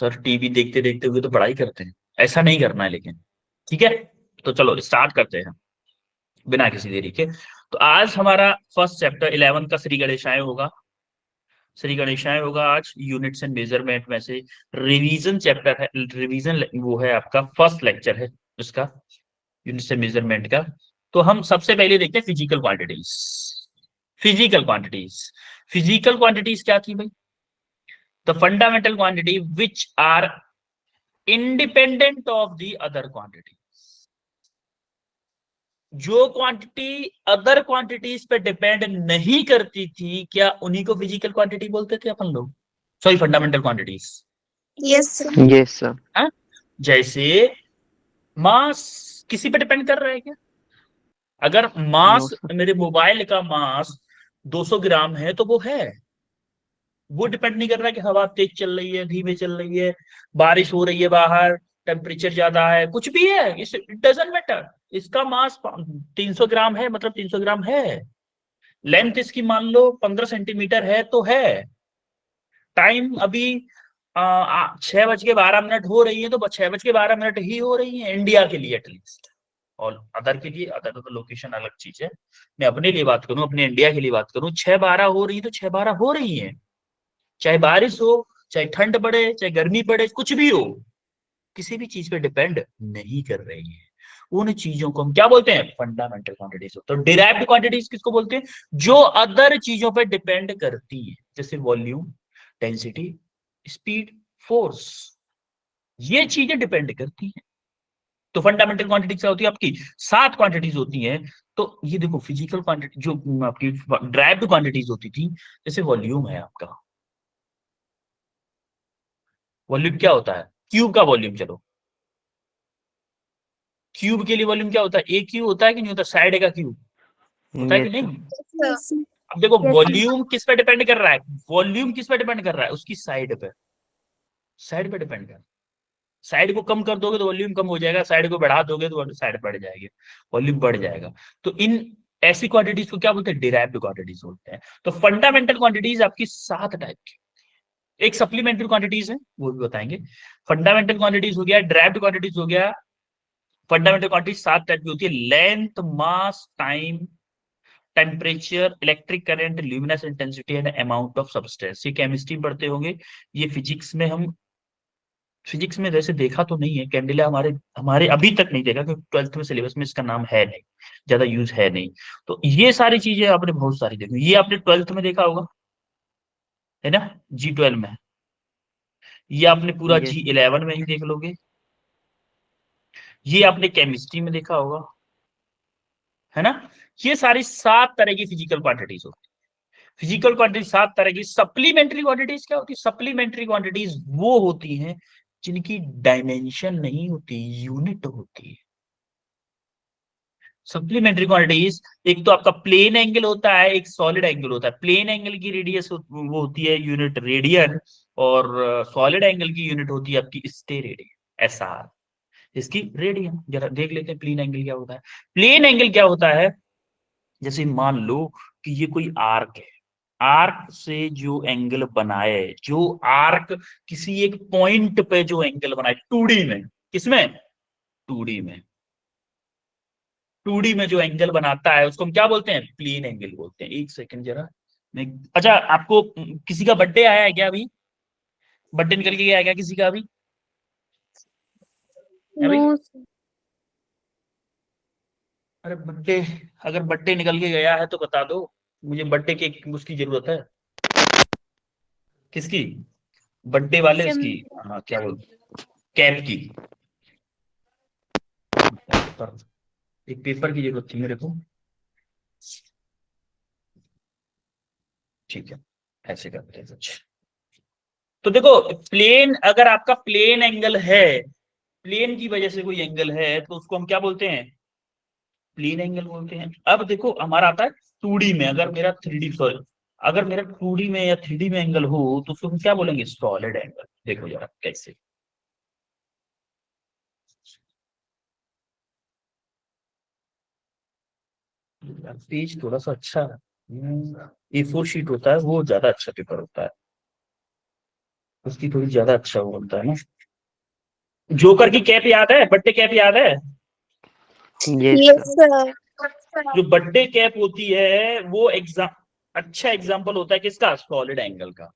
Sir TV देखते देखते हुए तो पढ़ाई करते हैं, ऐसा नहीं करना है लेकिन। ठीक है, तो चलो स्टार्ट करते हैं बिना किसी देरी के। तो आज हमारा फर्स्ट चैप्टर 11 का श्री गणेशाय होगा। श्री गणेशाय होगा आज यूनिट्स एंड मेजरमेंट में से रिवीजन चैप्टर है, रिवीजन वो है आपका फर्स्ट लेक्चर है उसका, यूनिट्स एंड मेजरमेंट का। तो हम सबसे पहले देखते हैं physical quantities. Physical quantities, physical quantities क्या थी भाई? The fundamental quantity which are independent of the other quantity. जो क्वांटिटी अदर क्वांटिटीज पे डिपेंड नहीं करती थी, क्या उन्हीं को फिजिकल क्वांटिटी बोलते थे अपन लोग? Sorry, fundamental quantities. Yes sir. Yes sir. हाँ? जैसे मास किसी पे डिपेंड कर रहा है क्या? अगर नो मास, सर। मेरे मोबाइल का मास 200 ग्राम है तो वो है, वो डिपेंड नहीं कर रहा कि हवा तेज चल रही है, धीमे चल रही है, बारिश हो रही है बाहर, टेम्परेचर ज्यादा है, कुछ भी है, इट डजंट मैटर। इसका मास 300 ग्राम है मतलब 300 ग्राम है। लेंथ इसकी मान लो 15 सेंटीमीटर है तो है। टाइम अभी 6:12 हो रही है तो 6:12 ही हो रही है इंडिया के लिए एटलीस्ट। और अदर के लिए, अदर तो लोकेशन अलग चीज है। मैं अपने लिए बात करूं, अपने इंडिया के लिए बात करूं, 6:12 हो रही है तो 6:12 हो रही है। चाहे बारिश हो, चाहे ठंड पड़े, चाहे गर्मी पड़े, कुछ भी हो, किसी भी चीज पे डिपेंड नहीं कर रही है। उन चीजों को हम क्या बोलते हैं? Fundamental quantities. तो डिराइव्ड क्वांटिटीज किसको बोलते हैं? जो अदर चीजों पे डिपेंड करती है, जैसे वॉल्यूम, डेंसिटी, स्पीड, फोर्स, ये चीजें डिपेंड करती हैं। तो फंडामेंटल क्वांटिटी क्या होती है आपकी? 7 क्वांटिटीज होती हैं। तो ये देखो फिजिकल क्वांटिटी जो आपकी ड्राइव्ड क्वांटिटीज होती थी, जैसे वॉल्यूम है आपका। वॉल्यूम क्या होता है? क्यूब का वॉल्यूम। चलो, क्यूब के लिए वॉल्यूम क्या होता है? ए क्यूब होता है कि नहीं होता? साइड का क्यूब होता है कि यस सर। नहीं? Yes sir. अब देखो यस सर। वॉल्यूम किस पे डिपेंड कर रहा है? वॉल्यूम किस पे डिपेंड कर रहा है? उसकी साइड पे। साइड पे डिपेंड कर, साइड को कम कर दोगे तो वॉल्यूम कम हो जाएगा, साइड को बढ़ा दोगे तो साइड बढ़ जाएगी, वॉल्यूम बढ़ जाएगा। तो इन ऐसी क्वांटिटीज को क्या बोलते हैं? डिराइव्ड क्वांटिटीज बोलते हैं। तो फंडामेंटल क्वांटिटीज आपकी 7 टाइप की। एक सप्लीमेंट्री क्वांटिटीज है, वो भी बताएंगे। फंडामेंटल क्वांटिटीज हो गया, डिराइव्ड क्वांटिटीज हो गया। फंडामेंटल क्वांटिटी 7 टाइप की होती है: length, mass, time, temperature, electric current, luminous intensity and amount of substance. ये केमिस्ट्री में पढ़ते होंगे। ये फिजिक्स में हम, फिजिक्स में वैसे देखा तो नहीं है कैंडिला, हमारे हमारे अभी तक नहीं देखा, क्योंकि 12th में सिलेबस में इसका नाम है नहीं, ज्यादा यूज है नहीं। तो ये सारी चीजें आपने बहुत सारी देखी, ये आपने 12th में देखा होगा, है ना? G12 में। ये आपने पूरा यस सर। G11 में ही देख लोगे। ये आपने केमिस्ट्री में देखा होगा, है ना? ये सारी 7 तरह की फिजिकल क्वांटिटीज होती है। फिजिकल क्वांटिटी 7 तरह की। सप्लीमेंट्री क्वांटिटीज क्या होती है? सप्लीमेंट्री क्वांटिटीज वो होती हैं जिनकी डायमेंशन नहीं होती, यूनिट होती है। सप्लीमेंट्री क्वांटिटीज, एक तो आपका प्लेन एंगल होता है, एक सॉलिड एंगल होता है। प्लेन एंगल की रेडियस वो होती है यूनिट रेडियन, और सॉलिड एंगल की यूनिट होती है आपकी स्टेरेडियन, SR। इसकी रेडियन जरा देख लेते हैं प्लेन एंगल क्या होता है। प्लेन एंगल क्या होता है? जैसे मान लो कि ये कोई आर्क है, आर्क से जो एंगल बनाए, जो आर्क किसी एक पॉइंट पे जो एंगल बनाए 2D में, किसमें? 2D में। 2D में जो एंगल बनाता है उसको हम क्या बोलते हैं? प्लेन एंगल बोलते हैं। एक सेकंड जरा, मैं, अच्छा आपको किसी का बर्थडे आया है क्या अभी? बर्थडे निकल के गया है क्या किसी का अभी? नो अभी? सर। अरे बर्थडे, अगर बर्थडे निकल के गया है तो बता दो, मुझे बर्थडे केक उसकी जरूरत है। किसकी? बर्थडे वाले उसकी, हाँ क्या बोलते, कैप की। पेपर, एक पेपर की जरूरत थी मेरे को। ठीक है, ऐसे करते हैं कुछ। तो देखो, प्लेन, अगर आपका प्लेन एंगल है, प्लेन की वजह से कोई एंगल है तो उसको हम क्या बोलते हैं? प्लेन एंगल बोलते हैं। अब देखो हमारा आता है 2D में, अगर मेरा 3D, सॉरी, अगर मेरा 2D में या 3D में एंगल हो तो उसको हम क्या बोलेंगे? Solid angle. देखो जरा कैसे। पेज थोड़ा सा अच्छा, A4 शीट होता है वो ज्यादा अच्छा पेपर होता है। उसकी थोड़ी ज्यादा अच्छा वो बनता है ना। जोकर की कैप याद है, बर्थडे कैप याद है? Yes, Yes, sir. sir. जो बर्थडे कैप होती है वो अच्छा एग्जाम्पल होता है किसका? सॉलिड एंगल का।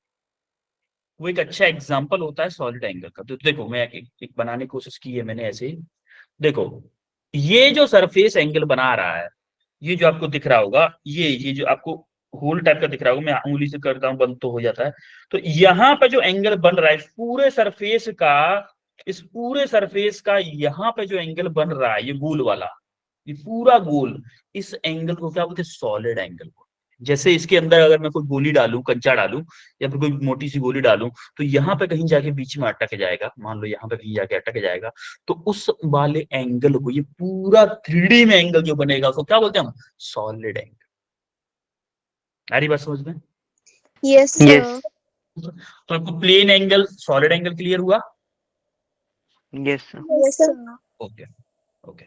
वो एक अच्छा एग्जाम्पल होता है सॉलिड एंगल का। तो देखो मैं एक बनाने की कोशिश की है मैंने ऐसे ही। देखो ये जो सरफेस एंगल बना रहा है, ये जो आपको दिख रहा होगा, ये जो आपको होल टाइप का दिख रहा होगा, मैं उंगली से करता हूँ बंद तो हो जाता है। तो यहाँ पे जो एंगल बन रहा है इस पूरे सरफेस का यहाँ पे जो एंगल बन रहा है, ये गोल वाला, ये पूरा गोल, इस एंगल को क्या बोलते हैं? सॉलिड एंगल को। जैसे इसके अंदर अगर मैं कोई गोली डालूं, कंचा डालूं, या फिर कोई मोटी सी गोली डालूं, तो यहाँ पे कहीं जाके बीच में अटक जाएगा, मान लो यहाँ पे कहीं जाके अटक जाएगा, तो उस वाले एंगल को, ये पूरा 3D में एंगल जो बनेगा उसको क्या बोलते हैं हम? Solid angle. आ रही बात समझ में? Yes, Yes, sir. तो आपको plane angle, solid angle clear हुआ? yes, sir. Yes, sir. Okay okay.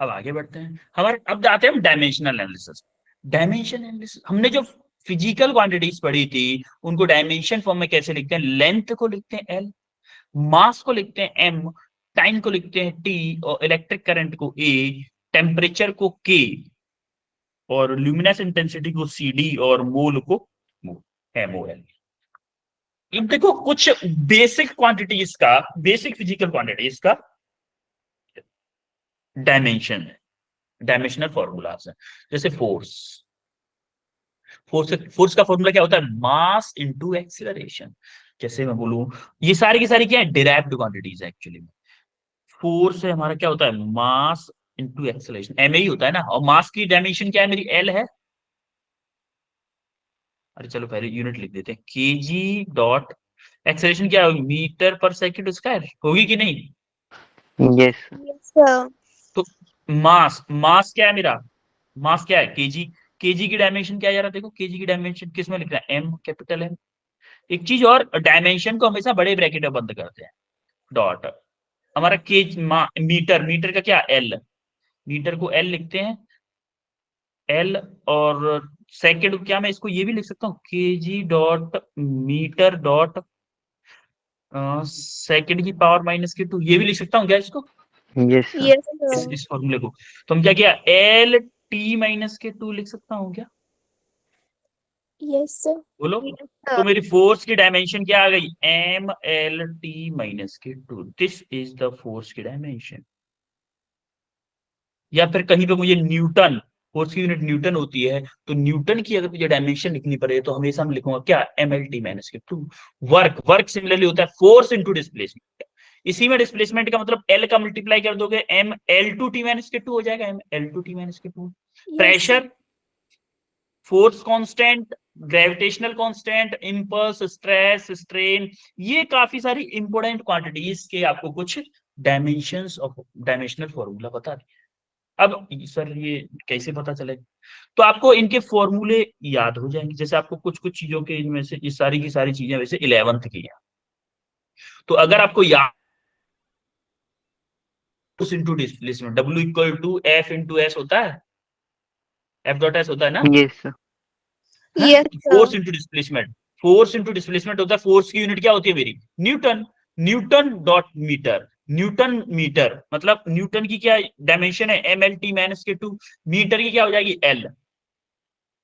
अब आगे बढ़ते हैं, हमारे अब आते हैं हम डायमेंशनल एनालिसिस। डायमेंशन एनालिसिस हमने जो फिजिकल क्वांटिटीज पढ़ी थी, उनको डायमेंशन फॉर्म में कैसे लिखते हैं? लेंथ को लिखते हैं एल, मास को लिखते हैं एम, टाइम को लिखते हैं टी, और इलेक्ट्रिक करंट को ए, टेम्परेचर को के, और ल्यूमिनस इंटेंसिटी को सी डी, और मोल को एम ओ एल। अब देखो कुछ बेसिक क्वांटिटीज का, बेसिक फिजिकल क्वांटिटीज का डायमेंशन है, डायमेंशनल फॉर्मूलाज है। जैसे फोर्स, फोर्स का फॉर्मूला क्या होता है? Mass into acceleration. जैसे मैं बोलूं, ये सारी की सारी क्या है? डिराइव्ड क्वांटिटीज है एक्चुअली में। फोर्स है हमारा, क्या होता है? मास इनटू एक्सीलरेशन, एम ही होता है ना। और मास की डायमेंशन क्या है मेरी? एल है। अरे चलो पहले यूनिट लिख देते हैं, केजी डॉट एक्सेलरेशन क्या होगी? मीटर पर सेकंड स्क्वायर होगी कि नहीं? Yes, sir. Yes, sir. तो मास क्या है मेरा? मास क्या है? केजी। केजी की डायमेंशन क्या है यार? देखो केजी की डायमेंशन किस में लिख रहा है? M, capital M. एक चीज और, डायमेंशन को हमेशा बड़े ब्रैकेट में बंद करते हैं। डॉट हमारा मीटर, मीटर का क्या? एल। मीटर को एल लिखते हैं, एल। और सेकंड क्या, मैं इसको ये भी लिख सकता हूँ, K G dot metre dot second की पावर माइनस के 2, ये भी लिख सकता हूँ क्या इसको? Yes, sir. Yes, इस sir. इस फॉर्मूले को। तो हम क्या किया? एल टी माइनस के 2 लिख सकता हूँ क्या? Yes, sir. बोलो। Yes, तो sir. मेरी फोर्स की डायमेंशन क्या आ गई? एम एल टी माइनस के 2, दिस इज द फोर्स की डायमेंशन। या फिर कहीं पे मुझे न्यूटन, फोर्स की यूनिट न्यूटन होती है, तो न्यूटन की अगर मुझे डायमेंशन लिखनी पड़े तो हमेशा मैं लिखूंगा क्या? एम एल टी माइनस के 2। वर्क सिमिलरली होता है फोर्स इंटू डिस्प्लेसमेंट। इसी में डिस्प्लेसमेंट का मतलब एल का मल्टीप्लाई कर दोगे, M L two T minus के 2 हो जाएगा, M L two T minus के 2। Yes, sir. Pressure, force constant, gravitational constant, impulse, stress, strain, ये काफी सारी इंपोर्टेंट क्वांटिटीज के आपको कुछ डायमेंशंस ऑफ डायमेंशनल फॉर्मूला बता दिए। अब सर ये कैसे पता चलेगा? तो आपको इनके फॉर्मूले याद हो जाएंगे। जैसे आपको कुछ कुछ चीजों के इनमें से ये सारी की सारी चीजें वैसे 11th की है, तो अगर आपको याद, into displacement, W equal to F into S होता है, एफ डॉट एस होता है ना? Yes, sir. Yes, force sir. Into displacement, force into displacement होता है। फोर्स की यूनिट क्या होती है मेरी? Newton. Newton dot metre, newton metre मतलब न्यूटन की क्या डायमेंशन है? एम एल टी माइनस के 2। मीटर की क्या हो जाएगी? एल।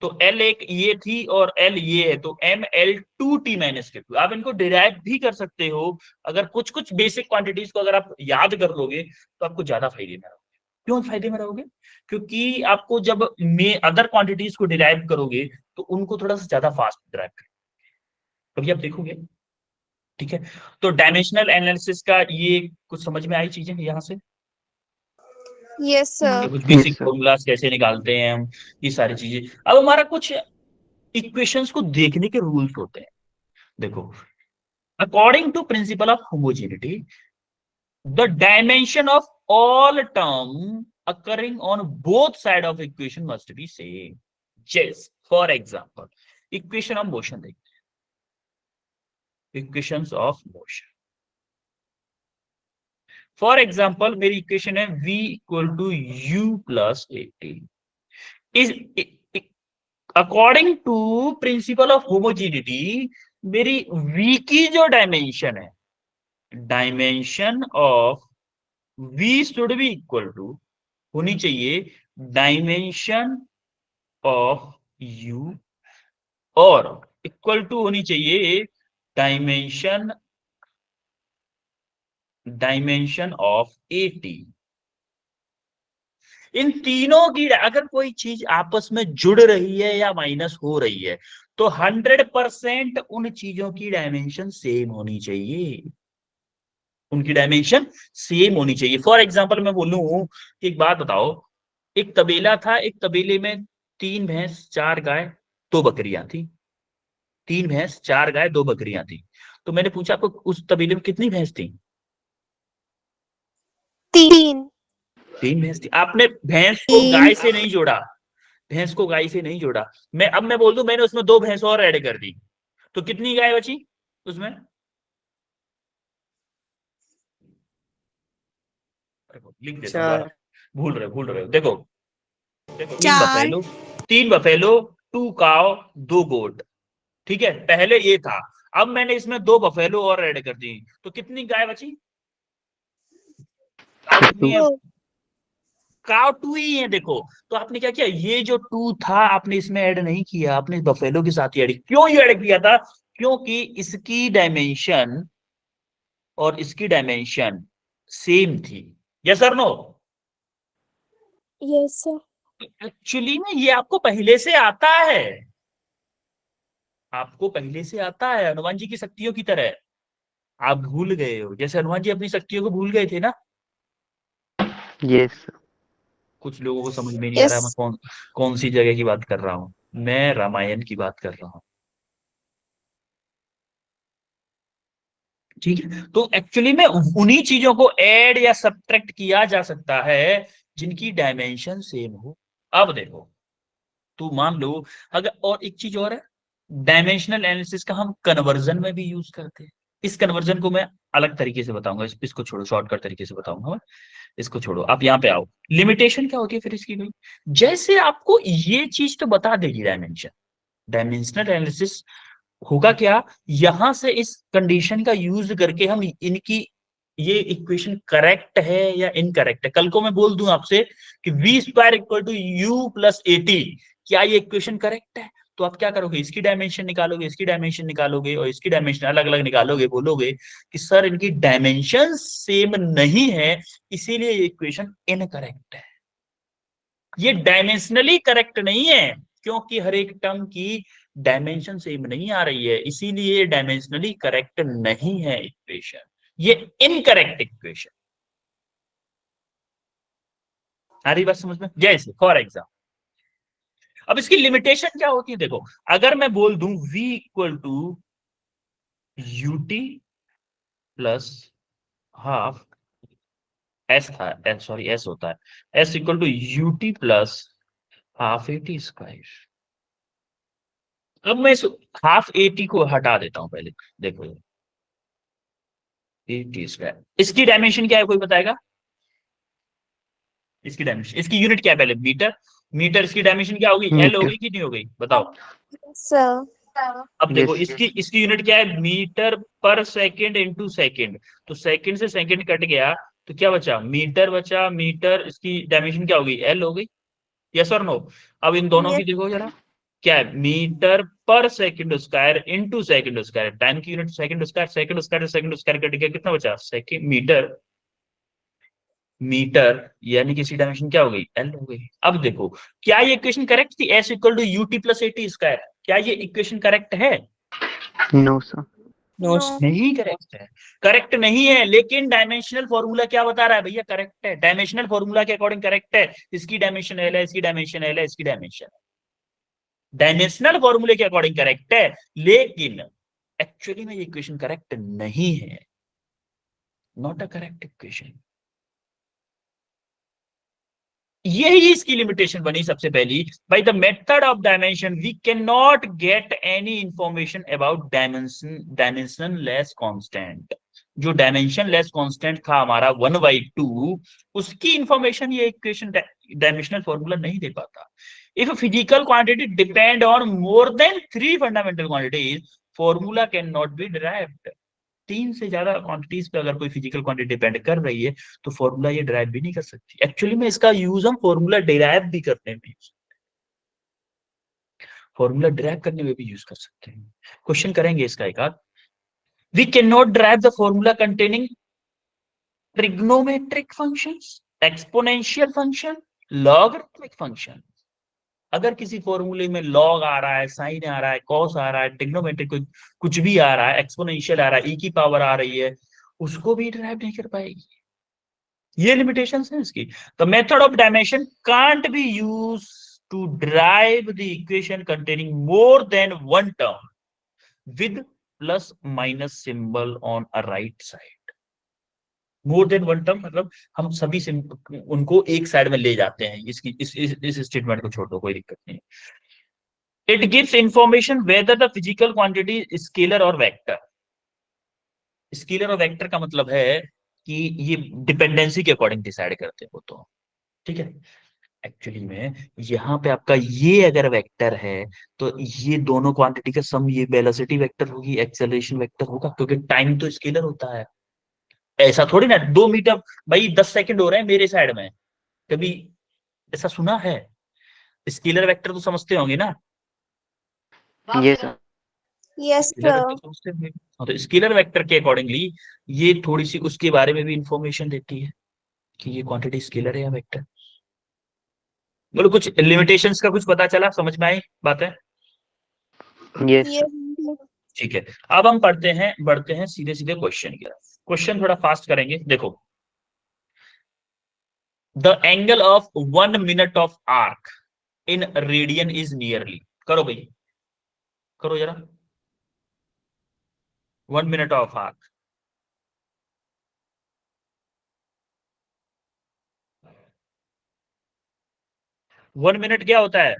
तो एल एक ये थी और एल ये है, तो M L two T minus के 2। आप इनको डिराइव भी कर सकते हो। अगर कुछ कुछ बेसिक क्वांटिटीज को अगर आप याद कर लोगे तो आपको ज्यादा फायदे में रहोगे। क्यों फायदे में रहोगे? क्योंकि आपको जब में अदर क्वांटिटीज को डिराइव करोगे तो उनको थोड़ा सा ज्यादा फास्ट डिराइव करोगे, कभी आप देखोगे। ठीक है, तो डायमेंशनल एनालिसिस का ये कुछ समझ में आई चीजें यहाँ से? Yes, sir. कुछ Yes, बेसिक sir. फॉर्मूलाज कैसे निकालते हैं हम, ये सारी चीजें। अब हमारा कुछ इक्वेशंस को देखने के रूल्स होते हैं। देखो, according to principle of homogeneity, the dimension of all term occurring on both side of equation must be same. Just for example, equation of motion देखते हैं, equations of motion। For example मेरी equation है v equal to u plus at. Is according to principle of homogeneity, मेरी v की जो dimension है, dimension of v should be equal to होनी चाहिए डायमेंशन ऑफ u, और इक्वल टू होनी चाहिए डायमेंशन ऑफ at। इन तीनों की अगर कोई चीज आपस में जुड़ रही है या माइनस हो रही है तो 100% उन चीजों की डायमेंशन सेम होनी चाहिए, उनकी डायमेंशन सेम होनी चाहिए। फॉर एग्जांपल मैं बोलूं कि एक बात बताओ, एक तबेला था, एक तबेले में 3 भैंस 4 गाय 2 बकरियां थी, 3 भैंस 4 गाय 2 बकरियां थी। तो मैंने पूछा आपको उस तबेले में कितनी भैंस थी? 3 3 भैंस थी। आपने भैंस को गाय से नहीं जोड़ा, भैंस को गाय से नहीं जोड़ा। मैं बोल दूं मैंने उसमें 2 भैंस और ऐड कर दी, तो कितनी गाय बची उसमें? लिख देता हूँ दोबारा, भूल रहे हो। देखो 4 3 बफेलो 2 काव 2 गोट, ठीक है, पहले ये था। अब मैंने इसमें 2 बफेलो और ऐड कर दी, तो कितनी गाय बची? काव 2 ही है देखो। तो आपने क्या किया, ये जो 2 था आपने इसमें ऐड नहीं किया, आपने बफेलो के साथ ही ऐड। क्यों ये ऐड किया था? क्योंकि इसकी डायमेंशन और इसकी डायमेंशन सेम थी। यस और नो? Yes sir. एक्चुअली में ये आपको पहले से आता है, आपको पहले से आता है, हनुमान जी की शक्तियों की तरह। आप भूल गए हो, जैसे हनुमान जी अपनी शक्तियों को भूल गए थे ना। यस कुछ लोगों को समझ में नहीं आ रहा मैं यस कौन कौन सी जगह की बात कर रहा हूँ। मैं रामायण की बात कर रहा हूँ, ठीक है। तो एक्चुअली में उन्हीं चीजों को ऐड या सब्ट्रैक्ट किया जा सकता है जिनकी डायमेंशन सेम हो। अब देखो, तो मान लो, अगर और एक चीज और है, डायमेंशनल एनालिसिस का हम कन्वर्जन में भी यूज करते हैं। इस कन्वर्जन को मैं अलग तरीके से बताऊंगा, इसको छोड़ो, शॉर्टकट तरीके से बताऊंगा मैं। इसको छोड़ो, आप यहाँ पे आओ। लिमिटेशन क्या होती है फिर इसकी कोई? जैसे आपको ये चीज तो बता देगी डायमेंशन, डायमेंशनल एनालिसिस होगा क्या, यहां से इस कंडीशन का यूज करके हम इनकी ये इक्वेशन करेक्ट है या इनकरेक्ट है। कल को मैं बोल दूं आपसे कि V square equal to U plus 80, क्या ये इक्वेशन करेक्ट है? तो आप क्या करोगे, इसकी डायमेंशन निकालोगे, इसकी डायमेंशन निकालोगे और इसकी डायमेंशन अलग अलग निकालोगे, बोलोगे कि सर इनकी डायमेंशन सेम नहीं है, इसीलिए ये इक्वेशन इनकरेक्ट है। ये डायमेंशनली करेक्ट नहीं है, क्योंकि हर एक टर्म की डायमेंशन सेम नहीं आ रही है, इसीलिए डायमेंशनली करेक्ट नहीं है इक्वेशन, ये इनकरेक्ट इक्वेशन। आ रही बात समझ में? जैसे फॉर एग्जाम्पल, अब इसकी लिमिटेशन क्या होती है देखो, अगर मैं बोल दूं v equal to ut plus half S था, सॉरी एस होता है, s equal to ut plus half at square. अब मैं इस हाफ एटी को हटा देता हूं पहले, देखो एटी स्क्वायर, इसकी डायमेंशन क्या है कोई बताएगा? इसकी डायमेंशन, इसकी यूनिट क्या है पहले? मीटर। मीटर, इसकी डायमेंशन क्या होगी? एल मीटर होगी कि नहीं हो गई बताओ? सर। अब देखो यस इसकी यूनिट क्या है? मीटर पर सेकंड इंटू सेकंड। तो सेकंड से सेकंड कट गया तो क्या बचा? मीटर बचा। मीटर, इसकी डायमेंशन क्या होगी? एल हो गई। यस और नो? अब इन दोनों की यस देखो जरा, क्या है? मीटर पर second square into second square, time की unit second square, second square cut गया, कितना बचा? Second metre. मीटर यानी कि इसकी डायमेंशन क्या हो गई? एल हो गई। अब देखो, क्या ये इक्वेशन करेक्ट थी? S equal to ut plus at square, क्या ये इक्वेशन करेक्ट है? नो सर नो नहीं करेक्ट है, करेक्ट नहीं है। लेकिन डायमेंशनल फॉर्मूला क्या बता रहा है भैया? करेक्ट है, डायमेंशनल फॉर्मूला के अकॉर्डिंग करेक्ट है। इसकी डायमेंशन एल है, इसकी डायमेंशन एल है, इसकी डायमेंशन, डायमेंशनल फॉर्मूले के अकॉर्डिंग करेक्ट है। लेकिन एक्चुअली में ये इक्वेशन करेक्ट नहीं है, नॉट अ करेक्ट इक्वेशन। यही इसकी लिमिटेशन बनी सबसे पहली। By the method of dimension we can not get any information about dimensionless constant. जो डायमेंशन लेस कांस्टेंट था हमारा 1/2, उसकी इंफॉर्मेशन ये इक्वेशन डायमेंशनल फॉर्मूला नहीं दे पाता। If physical quantity depend on more than 3 fundamental quantities, formula can not be derived. 3 से ज्यादा quantities पे अगर कोई फिजिकल क्वांटिटी डिपेंड कर रही है तो फॉर्मूला ये डिराइव भी नहीं कर सकती। एक्चुअली में इसका यूज हम फॉर्मूला डिराइव भी करने में फॉर्मूला डिराइव करने में भी यूज कर सकते हैं। क्वेश्चन करेंगे इसका एक आध। We can not derive the formula containing trigonometric functions, exponential function, logarithmic function. अगर किसी फॉर्मूले में लॉग आ रहा है, साइन आ रहा है, कॉस आ रहा है, ट्रिग्नोमेट्रिक कुछ भी आ रहा है, एक्सपोनेंशियल आ रहा है, ई की पावर आ रही है, उसको भी डिराइव नहीं कर पाएगी। ये लिमिटेशंस है इसकी। The method of dimension can't be use to derive the equation containing more than one term with plus minus symbol on a right side. More than one term मतलब हम सभी उनको एक साइड में ले जाते हैं। इसकी इस स्टेटमेंट को छोड़ दो, कोई दिक्कत नहीं। It gives information whether the physical quantity scalar और वेक्टर। स्केलर और वेक्टर का मतलब है कि ये डिपेंडेंसी के अकॉर्डिंग डिसाइड करते हैं वो तो, ठीक है। एक्चुअली में यहाँ पे आपका ये अगर वेक्टर है तो ये दोनों क्वांटिटी का सम ये वेलोसिटी वेक्टर होगी, एक्सेलरेशन वेक्टर होगा, क्योंकि टाइम तो स्केलर होता है। ऐसा थोड़ी ना 2 मीटर भाई 10 सेकंड हो रहे हैं मेरे साइड में, कभी ऐसा सुना है? स्केलर वेक्टर तो समझते होंगे ना? Yes, sir. Yes, scalar sir. Vector समझते होंगे। हाँ, तो स्केलर वेक्टर के अकॉर्डिंगली ये थोड़ी सी उसके बारे में भी इंफॉर्मेशन देती है कि ये क्वांटिटी स्केलर है या वेक्टर। बोलो कुछ लिमिटेशंस का कुछ पता चला, समझ में आई बात है? Yes, sir. Yes. ठीक है, अब हम बढ़ते हैं सीधे सीधे क्वेश्चन की तरफ। क्वेश्चन थोड़ा फास्ट करेंगे। देखो, the angle of 1 minute of arc in radian is nearly. करो भाई, करो जरा। 1 मिनट ऑफ आर्क, 1 मिनट क्या होता है?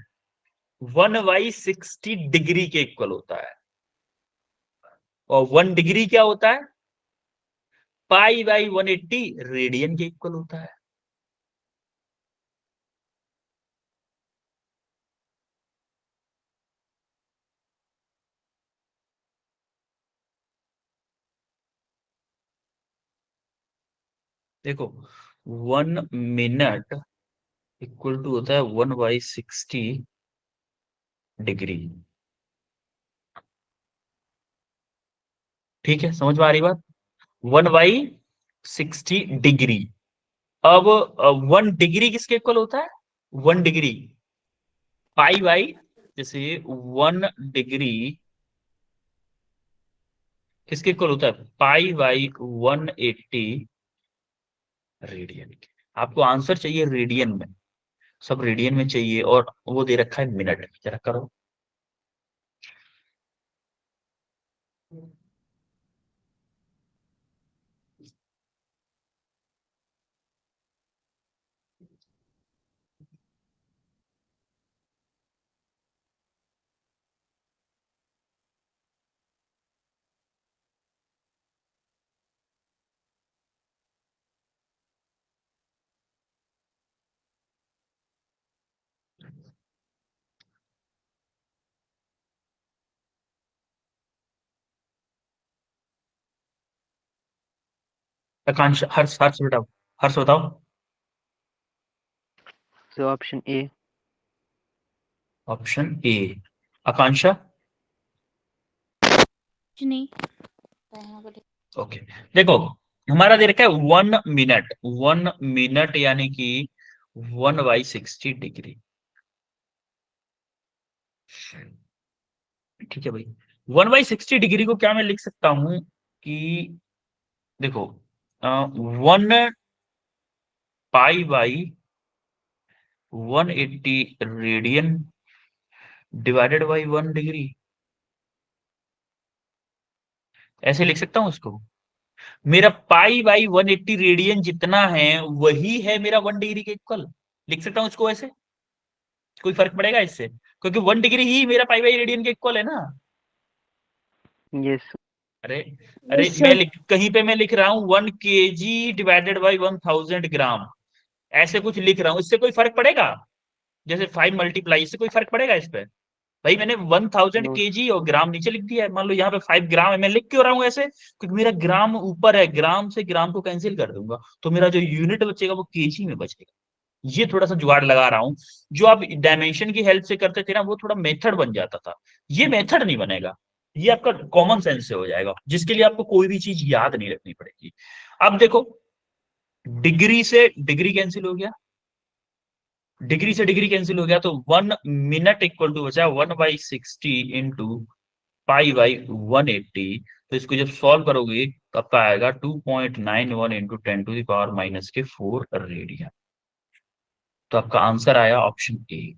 1/60 डिग्री के इक्वल होता है। और 1 डिग्री क्या होता है? π/180 रेडियन के इक्वल होता है। देखो, 1 मिनट इक्वल टू होता है 1/60 डिग्री। ठीक है, समझ में आ रही बात? 1/60 डिग्री। अब 1 डिग्री किसके इक्वल होता है? 1 डिग्री π/, जैसे 1 डिग्री किसके इक्वल होता है? π/180 रेडियन के। आपको आंसर चाहिए रेडियन में, सब रेडियन में चाहिए, और वो दे रखा है मिनट में। जरा करो। आकांक्षा, हर्ष, हर्ष बताओ, हर्ष बताओ। So option A. Option A. Akanksha? नहीं। ओके, देखो हमारा दे रखा है 1 मिनट, 1 मिनट यानी कि 1/60 डिग्री। ठीक है भाई, 1/60 डिग्री को क्या मैं लिख सकता हूं कि देखो, 1π/180 रेडियन डिवाइडेड बाई 1 डिग्री, ऐसे लिख सकता हूं उसको। मेरा π/180 रेडियन जितना है वही है मेरा 1 डिग्री के इक्वल। लिख सकता हूं इसको ऐसे, कोई फर्क पड़ेगा इससे? क्योंकि 1 डिग्री ही मेरा π/रेडियन के इक्वल है ना। Yes, sir. अरे अरे, कहीं पे मैं लिख रहा हूँ 1 kg डिवाइडेड बाई 1000 ग्राम, ऐसे कुछ लिख रहा हूँ, इससे कोई फर्क पड़ेगा? जैसे 5 मल्टीप्लाई, इससे कोई फर्क पड़ेगा इस पे? भाई मैंने 1000 No. केजी और ग्राम नीचे लिख दिया है, मान लो यहाँ पे 5 ग्राम है, मैं लिख क्यों रहा हूँ ऐसे, क्योंकि मेरा ग्राम ऊपर है, ग्राम से ग्राम को कैंसिल कर दूंगा, तो मेरा जो यूनिट बचेगा वो केजी में बचेगा। ये थोड़ा सा जुगाड़ लगा रहा हूँ। जो आप डायमेंशन की हेल्प से करते थे ना, वो थोड़ा मेथड बन जाता था, ये मेथड नहीं बनेगा, ये आपका कॉमन सेंस से हो जाएगा, जिसके लिए आपको कोई भी चीज याद नहीं रखनी पड़ेगी। अब देखो, डिग्री से डिग्री कैंसिल हो गया, डिग्री से डिग्री कैंसिल हो गया, तो 1 मिनट इक्वल टू बचा 1/60 इंटू पाई बाई 180। तो इसको जब सॉल्व करोगे तो आपका आएगा 2.91 इंटू 10⁻⁻⁴ रेडियन। तो आपका आंसर आया ऑप्शन ए।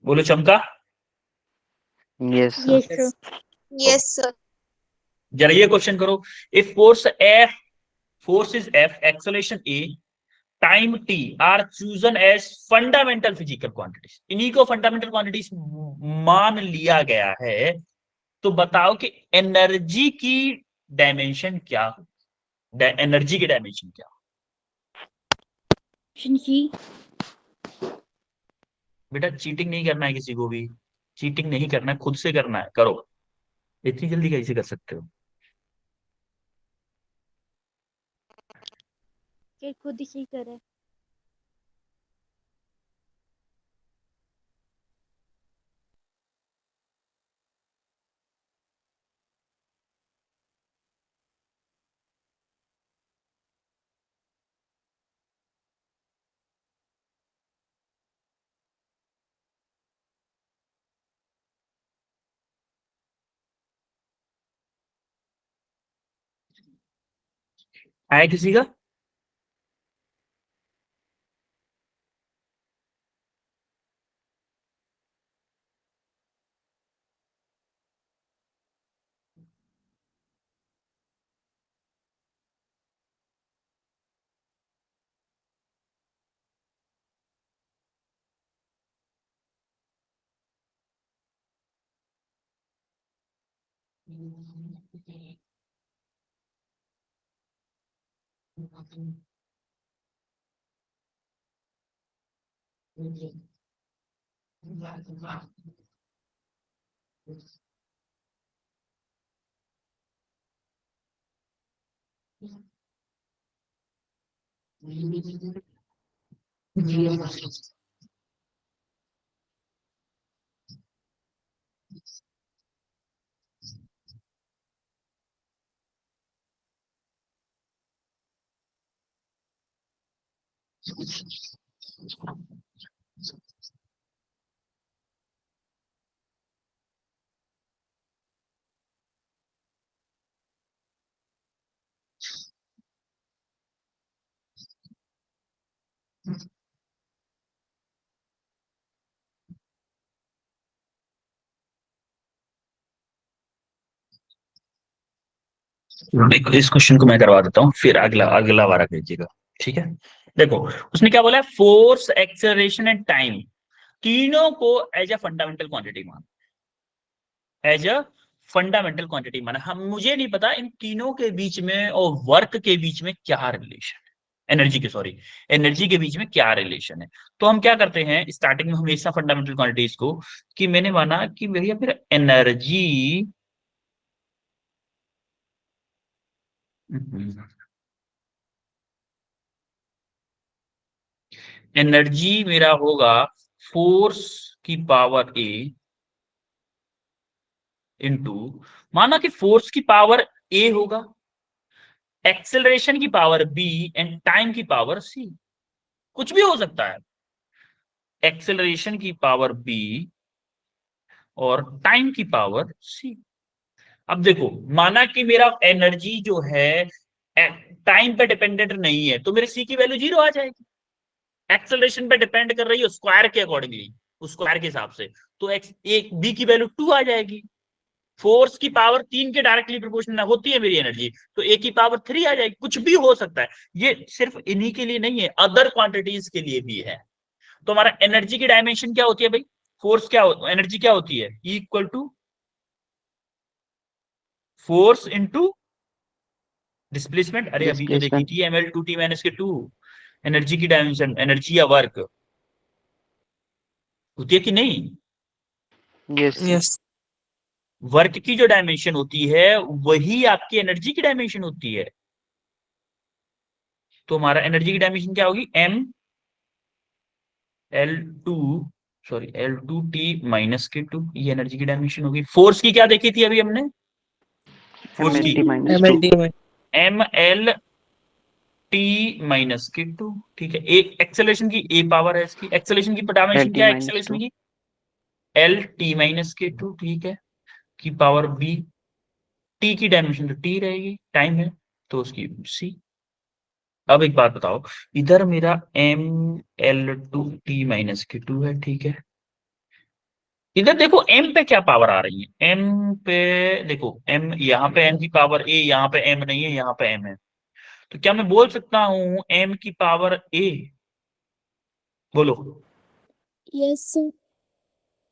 बोलो चमका। Yes, sir. Yes, sir. Yes, sir. जरा ये क्वेश्चन करो, if force is F, acceleration a, time t are chosen as fundamental physical quantities, इन्हीं को फंडामेंटल क्वांटिटीज मान लिया गया है, तो बताओ कि एनर्जी की डायमेंशन क्या, एनर्जी की डायमेंशन क्या। बेटा चीटिंग नहीं करना है किसी को भी, चीटिंग नहीं करना है, खुद से करना है, करो, इतनी जल्दी कैसे कर सकते हो। कि खुद ही करे। आया किसी का। देखो इस क्वेश्चन को मैं करवा देता हूँ, फिर अगला अगला वाला भेजिएगा, ठीक है। देखो उसने क्या बोला है, फोर्स, एक्सेलरेशन एंड टाइम, तीनों को एज अ फंडामेंटल क्वांटिटी माना, एज अ फंडामेंटल क्वांटिटी माना। हम, मुझे नहीं पता इन तीनों के बीच में और वर्क के बीच में क्या रिलेशन है, एनर्जी के, सॉरी, एनर्जी के बीच में क्या रिलेशन है। तो हम क्या करते हैं स्टार्टिंग में हमेशा फंडामेंटल क्वांटिटीज को, कि मैंने माना कि भैया फिर एनर्जी, एनर्जी मेरा होगा फोर्स की पावर ए इंटू, माना कि फोर्स की पावर ए होगा, एक्सेलरेशन की पावर बी एंड टाइम की पावर सी, कुछ भी हो सकता है, एक्सेलरेशन की पावर बी और टाइम की पावर सी। अब देखो, माना कि मेरा एनर्जी जो है टाइम पे डिपेंडेंट नहीं है, तो मेरे सी की वैल्यू 0 आ जाएगी। एक्सेलरेशन पे डिपेंड कर रही है स्क्वायर के अकॉर्डिंगली, उस स्क्वायर के हिसाब से, तो एक्स एक बी की वैल्यू 2 आ जाएगी। फोर्स की पावर 3 के डायरेक्टली प्रोपोर्शनल होती है मेरी एनर्जी, तो ए की पावर 3 आ जाएगी। कुछ भी हो सकता है, ये सिर्फ इन्हीं के लिए नहीं है, अदर क्वांटिटीज के लिए भी है। तो हमारा एनर्जी की डायमेंशन क्या होती है भाई, फोर्स क्या एनर्जी क्या होती है, E equal to force into displacement. अरे अभी तो देखी Displacement. थी, ml2t-2, एनर्जी की डायमेंशन, एनर्जी या वर्क होती है कि नहीं। Yes, sir. Yes. वर्क की जो डायमेंशन होती है वही आपकी एनर्जी की डायमेंशन होती है। तो हमारा एनर्जी की डायमेंशन क्या होगी, M L to sorry L2T-K2, ये एनर्जी की डायमेंशन होगी। फोर्स की क्या देखी थी अभी हमने, फोर्स की MLT minus 2. MLT में MLT-K2, ठीक है। एक एक्सेलरेशन की ए पावर है इसकी, एक्सेलरेशन की डायमेंशन LT क्या है minus एक्सेलरेशन 2. की, LT-K2, ठीक है, की पावर बी। टी की डायमेंशन तो टी रहेगी, टाइम है, तो उसकी सी। अब एक बात बताओ, इधर मेरा ML2T-K2 है, ठीक है। इधर देखो एम पे क्या पावर आ रही है, एम पे देखो, एम यहाँ पे एम की पावर ए, यहाँ पे एम नहीं है, यहाँ पे एम है। तो क्या मैं बोल सकता हूं एम की पावर ए, बोलो। Yes, sir.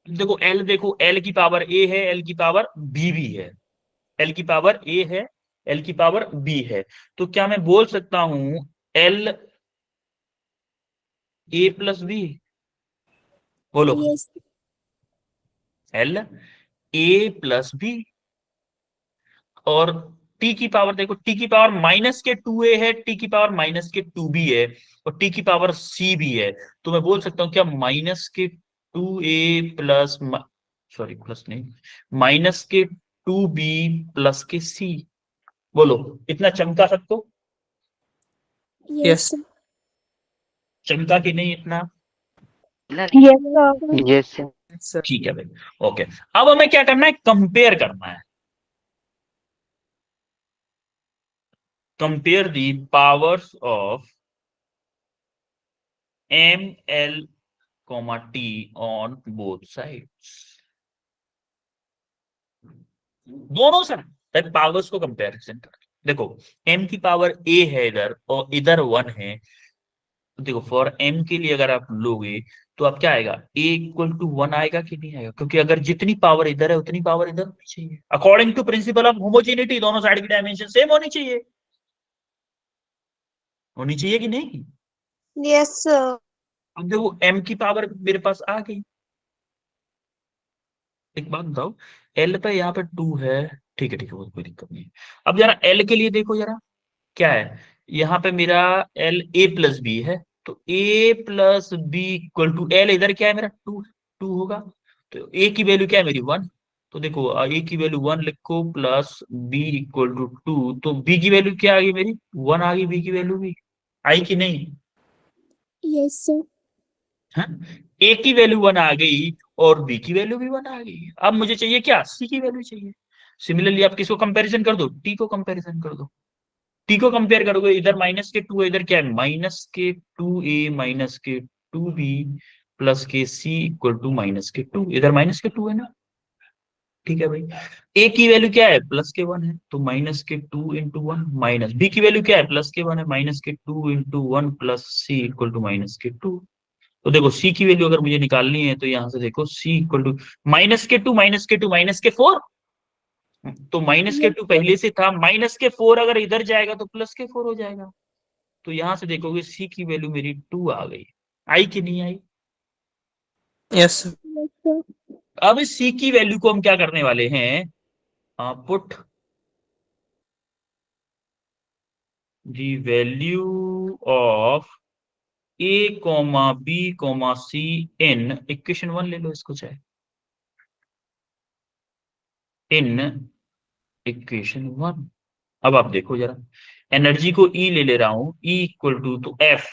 देखो एल, देखो एल की पावर ए है, एल की पावर बी भी है, एल की पावर ए है, एल की पावर बी है। तो क्या मैं बोल सकता हूं एल ए प्लस बी, बोलो। Yes. L A plus B, और टी की पावर देखो, टी की पावर -2a है, टी की पावर -2b है, और टी की पावर सी भी है। तो मैं बोल सकता हूं क्या -2a प्लस, सॉरी प्लस नहीं, -2b प्लस के सी, बोलो। इतना चमका सबको, Yes, Yes. sir. चमका कि नहीं इतना, Yes, sir. Yes, sir. Yes, sir. ठीक है भाई। ओके, अब हमें क्या करना है, कंपेयर करना है। Compare the powers of ML, T on both sides, दोनों साइड पावर्स को कंपैरिजन कर। देखो m की पावर a है इधर, और इधर 1 है। तो देखो फॉर m के लिए अगर आप लोगे तो आप क्या आएगा, a = 1 आएगा कि नहीं आएगा, क्योंकि अगर जितनी पावर इधर है उतनी पावर इधर होनी चाहिए, according to principle of homogeneity. दोनों साइड की डायमेंशन सेम होनी चाहिए, होनी चाहिए कि नहीं। Yes, sir. अब देखो m की पावर मेरे पास आ गई। एक बात बताओ, एल पे यहाँ पे 2 है, ठीक है ठीक है, कोई दिक्कत नहीं है। अब जरा एल के लिए देखो जरा, क्या है, यहाँ पे मेरा एल ए प्लस बी है, तो A plus B equal to L, इधर क्या है मेरा 2, 2 होगा। तो ए की वैल्यू क्या है मेरी 1, तो देखो ए की वैल्यू 1 लिखो, प्लस बी इक्वल टू 2, तो बी की वैल्यू क्या आ गई मेरी 1 आ गई, बी की वैल्यू भी आई कि नहीं, Yes, sir. हाँ। ए की वैल्यू 1 आ गई और बी की वैल्यू भी 1 आ गई। अब मुझे चाहिए क्या, सी की वैल्यू चाहिए। सिमिलरली आप किसको कंपैरिजन कर दो, टी को कंपैरिजन कर दो। टी को कंपेयर करोगे, इधर -2 है, इधर क्या है -2a -2b प्लस के सी इक्वल टू -2, इधर -2 है ना, ठीक है भाई। ए की वैल्यू क्या है, +1 है, तो -2 इंटू 1, माइनस बी की वैल्यू क्या है, +1 है, -2 into 1 plus C equal to -2। तो देखो सी की वैल्यू अगर मुझे निकालनी है तो यहां से देखो सी इक्वल टू -2 -2 -4, तो Yes, -2 पहले से था, -4 अगर इधर जाएगा तो +4 हो जाएगा। तो यहां से देखोगे सी की वैल्यू मेरी 2 आ गई, आई कि नहीं आई। Yes, sir. yes, sir. अब इस सी की वैल्यू को हम क्या करने वाले हैं, put the value of A, B, C in equation 1 ले लो इसको, चाहे इन इक्वेशन 1। अब आप देखो जरा, एनर्जी को E ले ले रहा हूं, E इक्वल टू, तो F,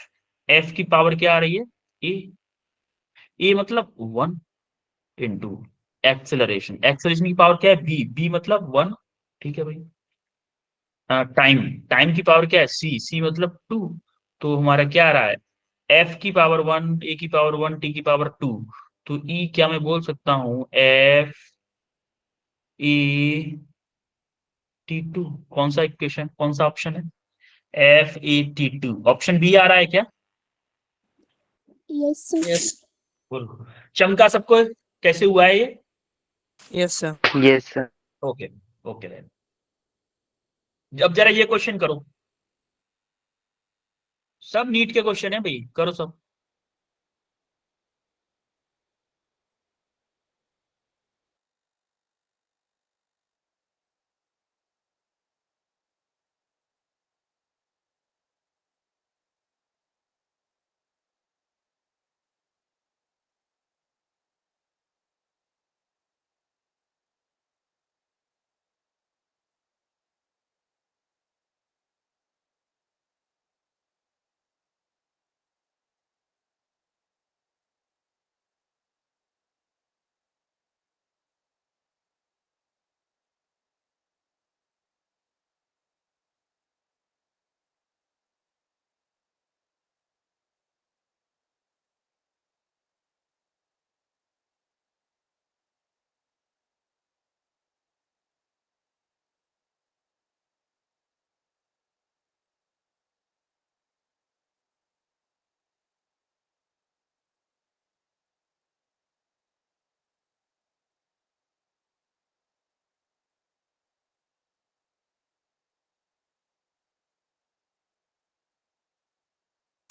F की पावर क्या आ रही है, ए, ए मतलब 1 इंटू एक्सेलरेशन, एक्सेलरेशन की पावर क्या है, बी, बी मतलब 1, ठीक है भाई। टाइम, टाइम की पावर क्या है, सी, सी मतलब 2। तो हमारा क्या आ रहा है, एफ की पावर 1, ए की पावर 1, टी की पावर 2। तो ई क्या मैं बोल सकता हूं, एफ ए टी 2, कौन सा इक्वेशन, कौन सा ऑप्शन है, F-A-T-2, ऑप्शन बी आ रहा है क्या, Yes, sir. Yes. बोलो। चमका सबको, कैसे हुआ है ये, Yes, sir. Yes, sir. Okay, okay. अब जरा ये क्वेश्चन करो, सब नीट के क्वेश्चन है भाई, करो सब।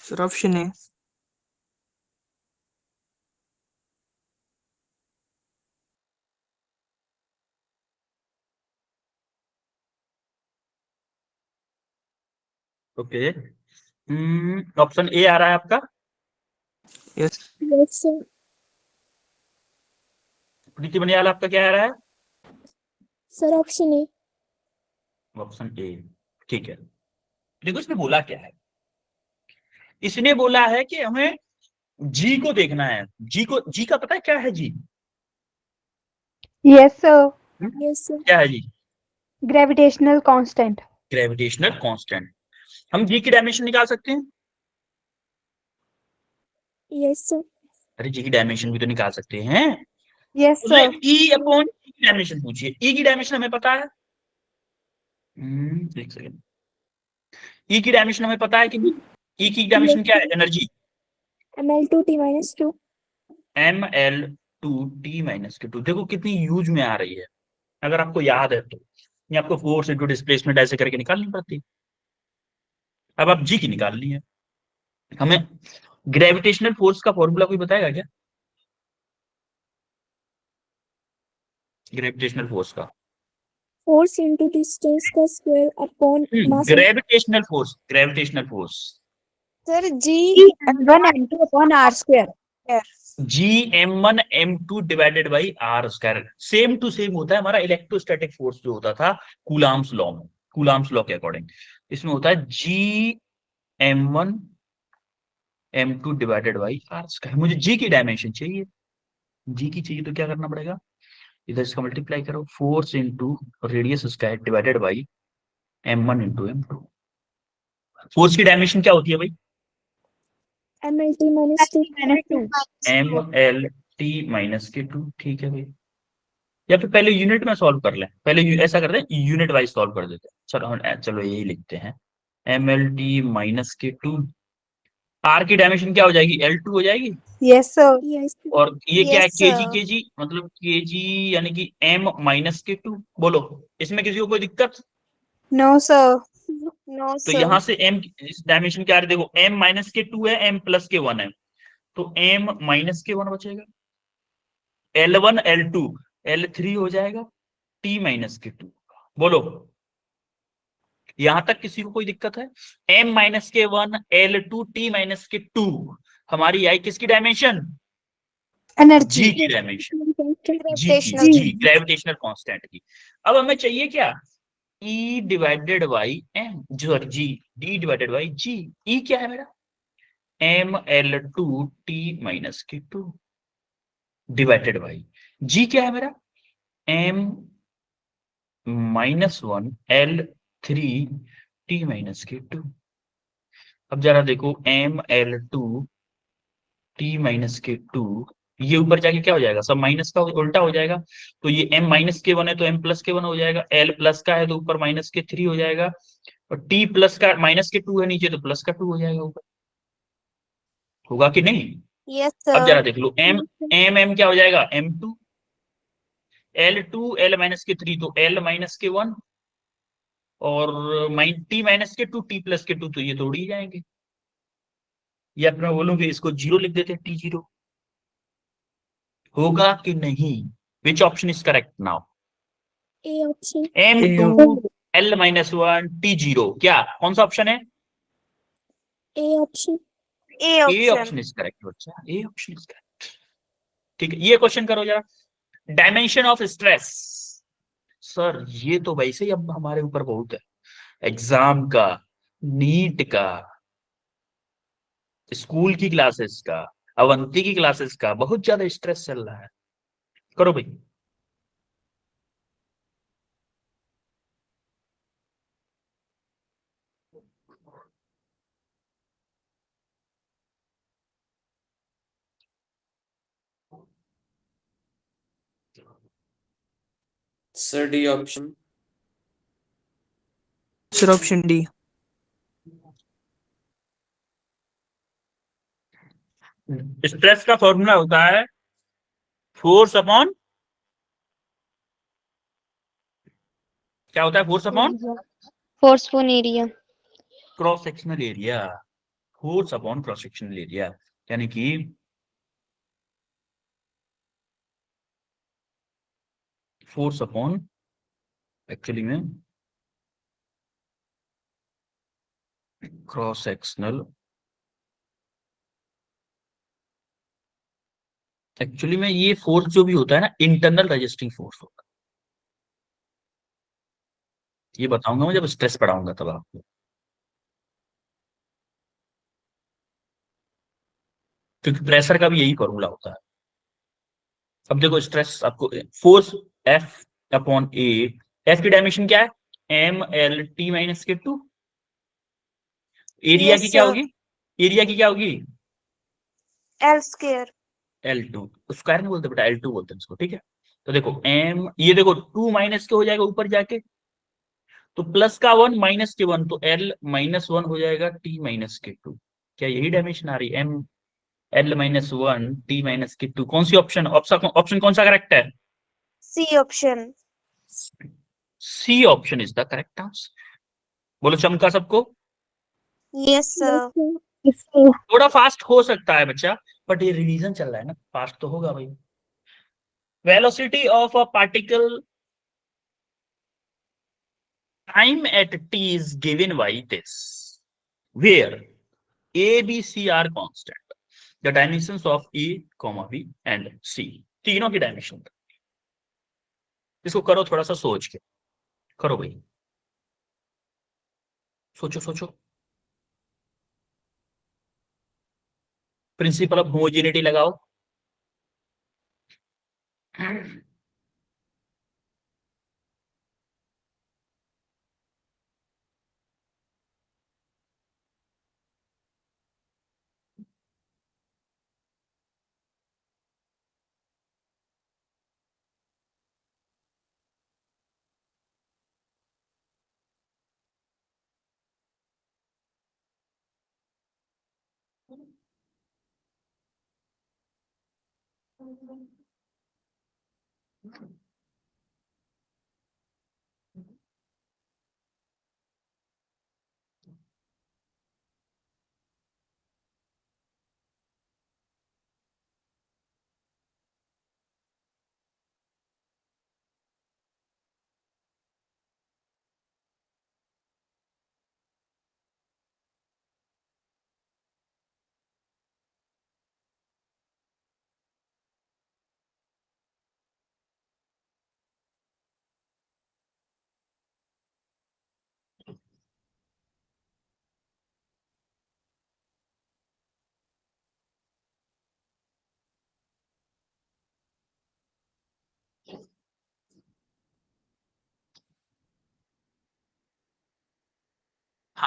Sir, option A. Okay, option A आ रहा है आपका। Yes. Yes, sir. प्रीति बनियाल आपका क्या आ रहा है? Sir, option A. ऑप्शन ए, ठीक है। देखो इसने बोला क्या है, इसने बोला है कि हमें जी को देखना है। जी का पता है क्या है? जी Yes, sir. Yes, sir. क्या है? जी Gravitational constant. Gravitational constant. हम जी की डायमेंशन निकाल सकते हैं। Yes, sir. अरे जी की डायमेंशन भी तो निकाल सकते हैं। Yes, उसने sir. ई अपॉन ई की डायमेंशन पूछी है। ई की डायमेंशन हमें पता है। एक सेकेंड, ई की डायमेंशन हमें पता है कि ई की डायमेंशन क्या है? Energy ml2t minus 2. ml2t-2। देखो कितनी यूज में आ रही है, अगर आपको याद है तो। ये आपको फोर्स इनटू डिस्प्लेसमेंट ऐसे करके निकालनी पड़ती। अब आप जी की निकाल ली है। हमें ग्रेविटेशनल फोर्स का फॉर्मूला कोई बताएगा क्या? ग्रेविटेशनल फोर्स का Force into distance का square upon mass. Gravitational force, gravitational force Sir, G. M1 M2 upon R square. Gm1m2 divided by R square. Same to same होता है हमारा इलेक्ट्रोस्टैटिक फोर्स जो होता था कूलाम्स लॉ में, Coulomb's law के according. इसमें होता है Gm1m2 divided by R square. मुझे जी की डायमेंशन चाहिए, जी की चाहिए तो क्या करना पड़ेगा? इधर इसका मल्टीप्लाई करो, force into radius square divided by m1 into m2। Force की डायमेंशन क्या होती है भाई? mlt minus 2. mlt-2। ठीक है भाई, या फिर पहले यूनिट में सॉल्व कर लें। पहले ऐसा करते हैं, यूनिट वाइज सॉल्व कर देते हैं। चलो यही लिखते हैं, mlt-2। आर की डायमेंशन क्या हो जाएगी? L2 हो जाएगी। Yes, sir. Yes. और ये क्या है? Yes, sir. केजी मतलब केजी यानी कि m-2। बोलो इसमें किसी को कोई दिक्कत? No, sir. No, तो sir. यहाँ से m इस डायमेंशन क्या है? देखो m-2 है, m+1 है, तो m-1 बचेगा। L1 L2 L3 हो जाएगा, t-2। बोलो यहां तक किसी को कोई दिक्कत है? m-1 L2 t-2 हमारी आई किसकी डायमेंशन? Energy. जी की डायमेंशन, Gravitational. जी ग्रेविटेशनल कांस्टेंट की। अब हमें चाहिए क्या? E डिवाइडेड बाई एम, जो जी, डी डिवाइडेड बाई जी। ई क्या है मेरा? ml2t-2 डिवाइडेड बाई जी क्या है मेरा? m-1 L3t-2। अब जरा देखो ml2t-2, ये ऊपर जाके क्या हो जाएगा? सब माइनस का उल्टा हो जाएगा। तो ये m-1 है तो m+1 हो जाएगा, L प्लस का है तो ऊपर -3 हो जाएगा, और t प्लस का -2 है नीचे तो +2 हो जाएगा ऊपर। होगा कि नहीं? Yes, अब जरा sir. देख लो, m क्या हो जाएगा? m2, L2 L-3 तो L-1, और t-2 t+2 तो ये तोड़ ही जाएंगे। या फिर मैं बोलूं कि इसको 0 लिख देते हैं, t0। होगा कि नहीं? Which option is correct now? A option. m2 L-1 t0, क्या कौन सा ऑप्शन है? A option. A option is correct बच्चा, ए ऑप्शन इज करेक्ट। ठीक है, ये क्वेश्चन करो जरा, डायमेंशन ऑफ स्ट्रेस। सर ये तो वैसे ही अब हमारे ऊपर बहुत है, एग्जाम का, नीट का, स्कूल की क्लासेस का, अवंती की क्लासेस का बहुत ज्यादा स्ट्रेस चल रहा है। करो भाई। Sir, D option. Sir, option D. Stress का फॉर्मूला होता है फोर्स अपॉन, क्या होता है? Force upon Force upon area. Cross sectional area. Force upon cross sectional area, यानी कि फोर्स अपॉन एक्चुअली में क्रॉस सेक्शनल, एक्चुअली में ये फोर्स जो भी होता है ना, इंटरनल रजिस्टिंग फोर्स होता है। ये बताऊंगा मैं जब स्ट्रेस पढ़ाऊंगा तब आपको। क्योंकि प्रेशर का भी यही फॉर्मूला होता है। अब देखो स्ट्रेस आपको, फोर्स एफ अपॉन ए, एफ की डायमेंशन क्या है, एम एल टी माइनस के टू। एरिया Yes, की क्या sir. होगी, एरिया की क्या होगी, L square. L2, स्क्वायर नहीं बोलते बेटा, L2 बोलते हैं इसको, ठीक है। तो देखो एम, ये देखो 2 माइनस के हो जाएगा ऊपर जाके, तो प्लस का 1 माइनस के 1, तो L माइनस 1 हो जाएगा T माइनस के 2। क्या यही डायमेंशन आ रही है, M L minus 1 T minus के 2? कौन सी ऑप्शन, ऑप्शन कौन सा करेक्ट है? C option. C option is the correct answer. बोलो चमका सबको। Yes, sir. Yes, sir. थोड़ा फास्ट हो सकता है बच्चा, बट ये रिवीजन चल रहा है ना, फास्ट तो होगा भाई। Velocity of a particle time at t is given by this, where a b c are constant, the dimensions of a comma b and c, तीनों की डायमेंशन। इसको करो थोड़ा सा सोच के, करो भाई, सोचो सोचो। प्रिंसिपल ऑफ होमोजेनिटी लगाओ। हाँ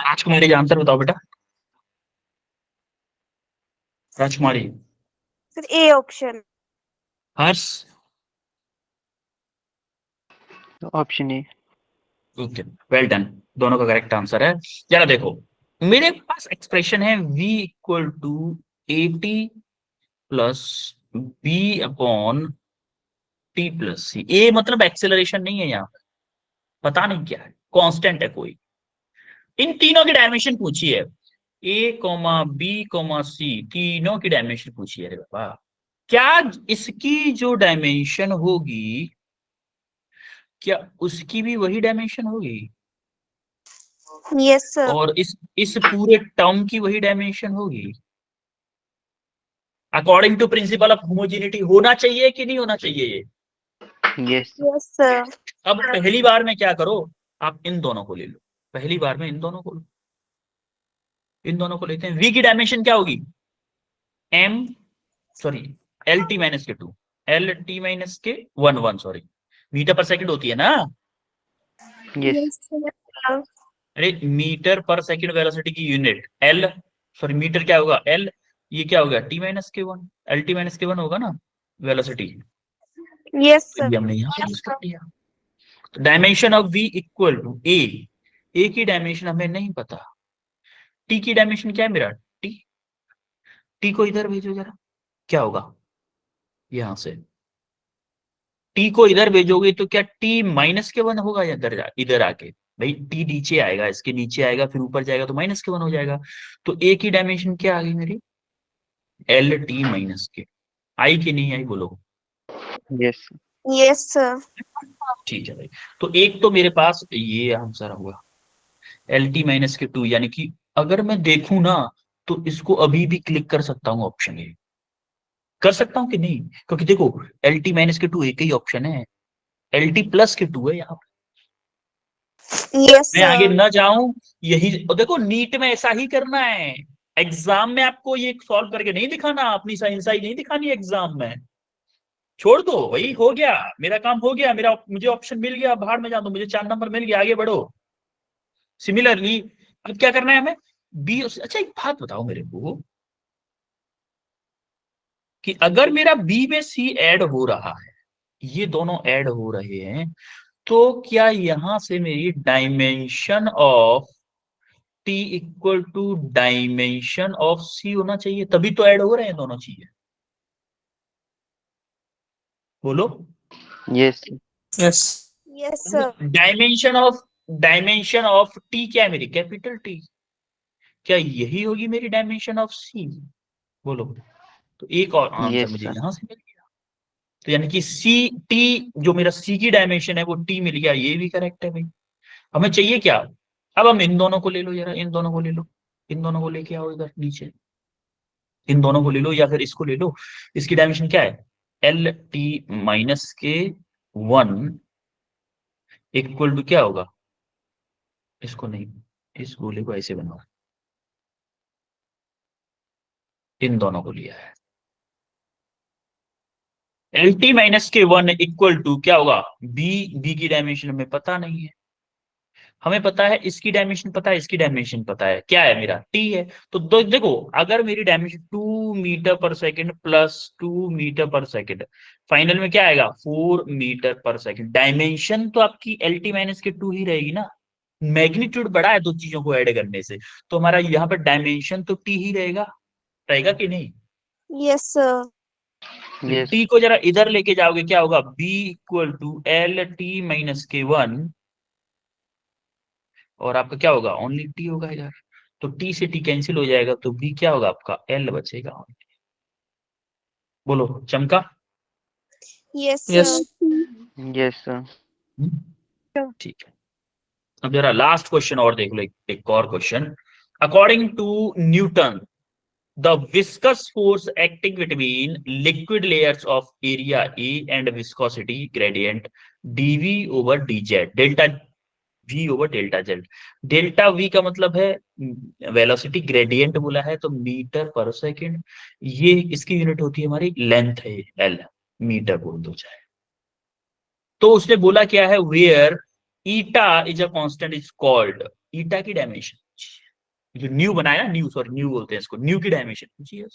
राजकुमारी आंसर बताओ बेटा, राजकुमारी। Sir, A option. Harsh. Option A. Okay, well done, दोनों का करेक्ट आंसर है। जरा देखो, मेरे पास एक्सप्रेशन है v equal to A T plus B upon T plus C. A मतलब एक्सेलरेशन नहीं है यहाँ पे, पता नहीं क्या है, कांस्टेंट है कोई। इन तीनों की डायमेंशन पूछी है, ए कोमा बी कोमा सी, तीनों की डायमेंशन पूछी है रे बाबा। क्या इसकी जो डायमेंशन होगी, क्या उसकी भी वही डायमेंशन होगी, Yes, sir. और इस पूरे टर्म की वही डायमेंशन होगी? According to principle of homogeneity होना चाहिए कि नहीं होना चाहिए ये? यस। Yes, sir. अब पहली बार में क्या करो, आप इन दोनों को ले लो, पहली बार में इन दोनों को लो, इन दोनों को लेते हैं। v की डायमेंशन क्या होगी, m sorry L T minus के 2, एल टी माइनस के 1 सॉरी, मीटर पर सेकंड होती है ना। यस। Yes, sir. अरे मीटर पर सेकंड वेलोसिटी की यूनिट एल, सॉरी मीटर क्या होगा एल, ये क्या होगा टी माइनस के 1, एल टी माइनस के 1 होगा ना वेलोसिटी। Yes, sir. ये हमने यहाँ पे यूज कर दिया। तो dimension of v equal to A की डायमेंशन हमें नहीं पता, टी की डायमेंशन क्या है मेरा, टी, टी को इधर भेजो जरा, क्या होगा यहां से, टी को इधर भेजोगे तो क्या टी माइनस के 1 होगा या इधर आके, भाई टी नीचे आएगा, इसके नीचे आएगा, फिर ऊपर जाएगा तो माइनस के वन हो जाएगा। तो ए की डायमेंशन क्या आ गई मेरी, एल टी माइनस के। आई की नहीं आई बोलो। Yes. Yes, sir. ठीक है भाई, तो एक तो मेरे पास ये आंसर हुआ एल टी माइनस के टू, यानी कि अगर मैं देखूं ना तो इसको अभी भी क्लिक कर सकता हूँ, ऑप्शन ए कर सकता हूँ कि नहीं, क्योंकि देखो एल टी माइनस के टू एक ही ऑप्शन है, एल टी प्लस के टू है यहाँ। Yes, मैं आगे sir. न जाऊं, यही और देखो नीट में ऐसा ही करना है। एग्जाम में आपको ये सॉल्व करके नहीं दिखाना, अपनी साइंसाई नहीं दिखानी एग्जाम में। छोड़ दो वही हो गया, मेरा काम हो गया, मेरा मुझे ऑप्शन मिल गया, बाहर में जा दो, मुझे 4 नंबर मिल गया, आगे बढ़ो। सिमिलरली अब क्या करना है हमें, बी। अच्छा एक बात बताओ मेरे को कि अगर मेरा बी में सी ऐड हो रहा है, ये दोनों ऐड हो रहे हैं, तो क्या यहां से मेरी dimension of T equal to dimension of C होना चाहिए, तभी तो ऐड हो रहे हैं दोनों चीजें। बोलो। Yes. Yes. Yes, sir. Dimension of T क्या है मेरी, कैपिटल टी, क्या यही होगी मेरी डायमेंशन ऑफ सी? बोलो। तो एक और आंसर Yes, मुझे sir. यहां से मिल गया, तो यानी कि सी टी जो मेरा सी की डायमेंशन है वो टी मिल गया, ये भी करेक्ट है भाई। हमें चाहिए क्या, अब हम इन दोनों को ले लो जरा, इन दोनों को ले लो, इन दोनों को लेके आओ इधर नीचे, इन दोनों को ले लो या फिर इसको ले लो। इसकी डायमेंशन क्या है, एल टी माइनस के वन इक्वल टू क्या होगा, इसको नहीं, इस गोले को ऐसे बनाओ, इन दोनों को लिया है, एल टी माइनस के वन इक्वल टू क्या होगा, बी। बी की डायमेंशन हमें पता नहीं है, हमें पता है इसकी डायमेंशन पता है, इसकी डायमेंशन पता है, क्या है मेरा टी है। तो देखो अगर मेरी डायमेंशन 2 मीटर पर सेकेंड प्लस 2 मीटर पर सेकेंड, फाइनल में क्या आएगा 4 मीटर पर सेकेंड, डायमेंशन तो आपकी एल टी माइनस के टू ही रहेगी ना, मैग्नीट्यूड बड़ा है दो चीजों को ऐड करने से, तो हमारा यहाँ पर डायमेंशन तो टी ही रहेगा, रहेगा कि नहीं। Yes, sir. Yes. टी को जरा इधर लेके जाओगे क्या होगा, B equal to L T minus के वन, और आपका क्या होगा ओनली टी होगा इधर, तो टी से टी कैंसिल हो जाएगा, तो बी क्या होगा आपका एल बचेगा only। बोलो चमका। Yes, Yes. sir. Yes, sir. ठीक है, अब जरा लास्ट क्वेश्चन और देख लो, एक और question. According to Newton the viscous force acting between liquid layers of area A and viscosity gradient DV over DZ delta V over delta Z. Delta V का मतलब है वेलोसिटी, ग्रेडियंट बोला है तो मीटर पर सेकेंड, ये इसकी unit होती है हमारी लेंथ है एल, मीटर बोल दो चाहे। तो उसने बोला क्या है, where eta is a constant is called, eta की डायमेंशन जो न्यू बनाया ना, न्यू सॉरी न्यू बोलते हैं इसको, न्यू की डायमेंशन पूछिए।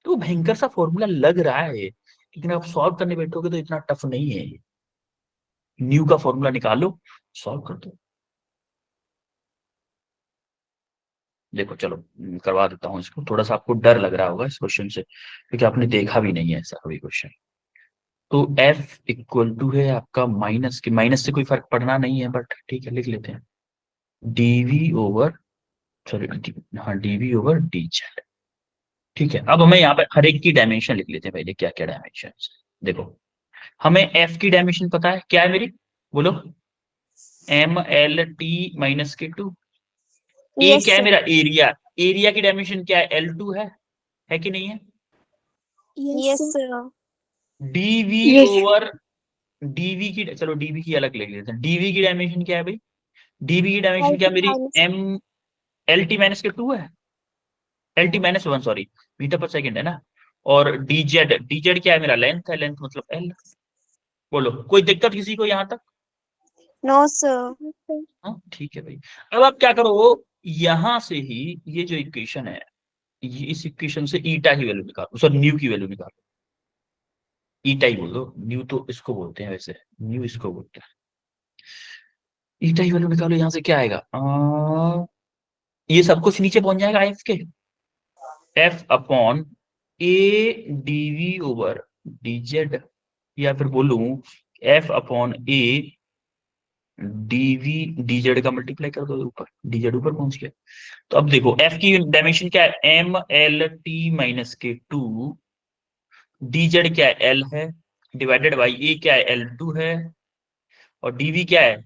तो भयंकर सा फॉर्मूला लग रहा है, लेकिन आप सॉल्व करने बैठोगे तो इतना टफ नहीं है ये। न्यू का फॉर्मूला निकालो, सॉल्व कर दो। देखो चलो करवा देता हूँ इसको, थोड़ा सा आपको डर लग रहा होगा इस क्वेश्चन से, क्योंकि आपने देखा भी नहीं है ऐसा कभी क्वेश्चन। तो F इक्वल टू है आपका माइनस के, माइनस से कोई फर्क पड़ना नहीं है बट ठीक है लिख लेते हैं, डीवी ओवर सॉरी हाँ डीवी ओवर डी जेड। ठीक है, अब हमें यहाँ पे हर एक की डायमेंशन लिख लेते हैं पहले, क्या क्या डायमेंशन। देखो हमें F की डायमेंशन पता है, क्या है मेरी बोलो, एम एल टी माइनस के टू। ए Yes, क्या है sir. मेरा एरिया, एरिया की डायमेंशन क्या है L2 है कि नहीं है। Yes, sir. DV Yes. Over DV की, चलो डीवी की अलग ले लेते हैं, डीवी की डायमेंशन क्या है भाई, डीवी की डायमेंशन क्या मेरी Minus. M L T minus के टू है, L T minus one sorry, metre पर सेकेंड है ना। और डीजेड, डीजेड क्या है मेरा लेंथ है, लेंथ मतलब एल। बोलो कोई दिक्कत किसी को यहाँ तक। No, sir. हाँ ठीक है भाई। अब आप क्या करो, यहां से ही ये जो इक्वेशन है, ये इस इक्वेशन से ईटा की वैल्यू निकालो, सॉरी न्यू की वैल्यू निकालो, ईटा ही बोल दो, न्यू तो इसको बोलते हैं वैसे, न्यू इसको बोलते हैं। ईटा की वैल्यू निकालो, यहां से क्या आएगा, ये सब कुछ नीचे पहुंच जाएगा एफ के, एफ अपॉन ए डीवी ओवर डीजेड, या फिर बोलूं एफ अपॉन ए डीवी डीजेड का मल्टीप्लाई कर दो ऊपर, डीजेड ऊपर पहुंच गया। तो अब देखो एफ की डायमेंशन क्या है, एम एल टी माइनस के टू, डीजेड क्या है, एल है, डिवाइडेड बाई ए क्या है, एल टू है, और डीवी क्या है,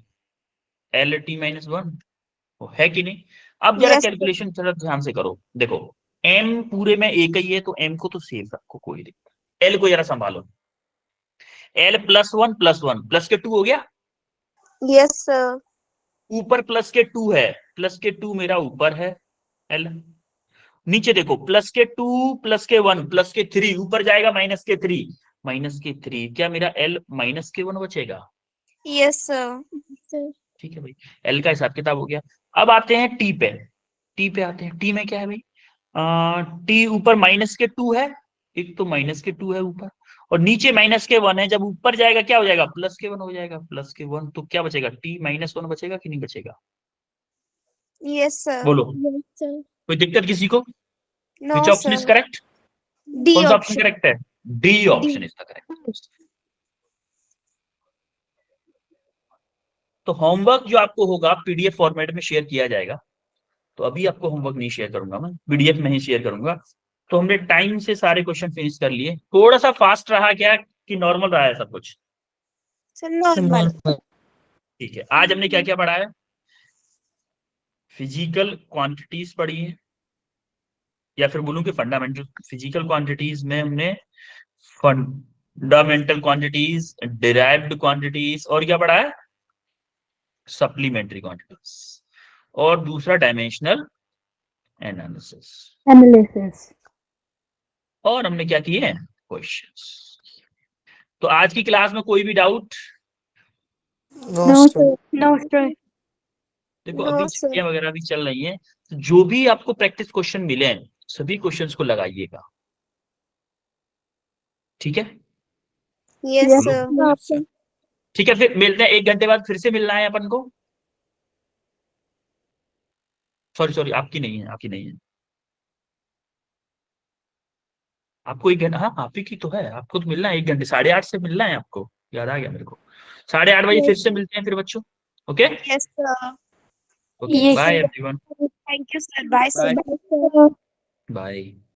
एल टी माइनस वन, है कि नहीं। अब जरा Yes, sir. कैलकुलेशन जरा ध्यान से करो, देखो एम पूरे में एक ही है तो एम को तो सेव रखो, कोई दिक्कत, एल को जरा संभालो, एल प्लस वन प्लस के टू हो गया, Yes, sir. ऊपर प्लस के टू है, प्लस के टू मेरा ऊपर है एल, नीचे देखो प्लस के टू प्लस के वन प्लस के थ्री, ऊपर जाएगा माइनस के थ्री, क्या मेरा एल माइनस के वन बचेगा। Yes, sir. sir, ठीक है भाई, एल का हिसाब किताब हो गया। अब आते हैं टी पे, टी पे आते हैं, टी में क्या है भाई, टी ऊपर माइनस के टू है, एक तो माइनस के टू है ऊपर, और नीचे माइनस के वन है, जब ऊपर जाएगा क्या हो जाएगा, प्लस के वन हो जाएगा, प्लस के वन, तो क्या बचेगा, टी माइनस वन बचेगा कि नहीं बचेगा, Yes, sir. बोलो, yes, sir, कोई दिक्कत किसी को, No, which option is sir. Correct, D कौन सा ऑप्शन option. करेक्ट है, D option is the correct. तो होमवर्क जो आपको होगा पीडीएफ फॉर्मेट में शेयर किया जाएगा, तो अभी आपको होमवर्क नहीं शेयर करूंगा मैं, पीडीएफ में ही शेयर करूंगा। तो हमने टाइम से सारे क्वेश्चन फिनिश कर लिए, थोड़ा सा फास्ट रहा क्या कि नॉर्मल रहा है सब कुछ, Sir, normal. ठीक है। आज हमने क्या क्या पढ़ा है, फिजिकल क्वांटिटीज पढ़ी है, या फिर बोलूं कि फंडामेंटल फिजिकल क्वांटिटीज में हमने फंडामेंटल क्वांटिटीज, डिराइव्ड क्वांटिटीज, और क्या पढ़ा है, सप्लीमेंट्री क्वांटिटीज, और दूसरा डायमेंशनल एनालिसिस, और हमने क्या किए हैं, क्वेश्चंस। तो आज की क्लास में कोई भी doubt, no, sir, No, sir. देखो No, अभी sir. छुट्टियां वगैरह भी चल रही हैं, तो जो भी आपको प्रैक्टिस क्वेश्चन मिले हैं सभी क्वेश्चंस को लगाइएगा, ठीक है। Yes, yes, sir. no option, ठीक है, फिर मिलते हैं 1 घंटे बाद, फिर से मिलना है अपन को, सॉरी आपकी नहीं है, आपको 1 घंटा, हाँ आप ही की तो है, आपको तो मिलना है 1 घंटे, 8:30 से मिलना है आपको, याद आ गया मेरे को, 8:30 बजे फिर से मिलते हैं फिर बच्चों, okay Yes, sir. Okay, Yes, bye sir. Everyone, Thank you, sir. Bye, sir. Bye bye, sir. Bye.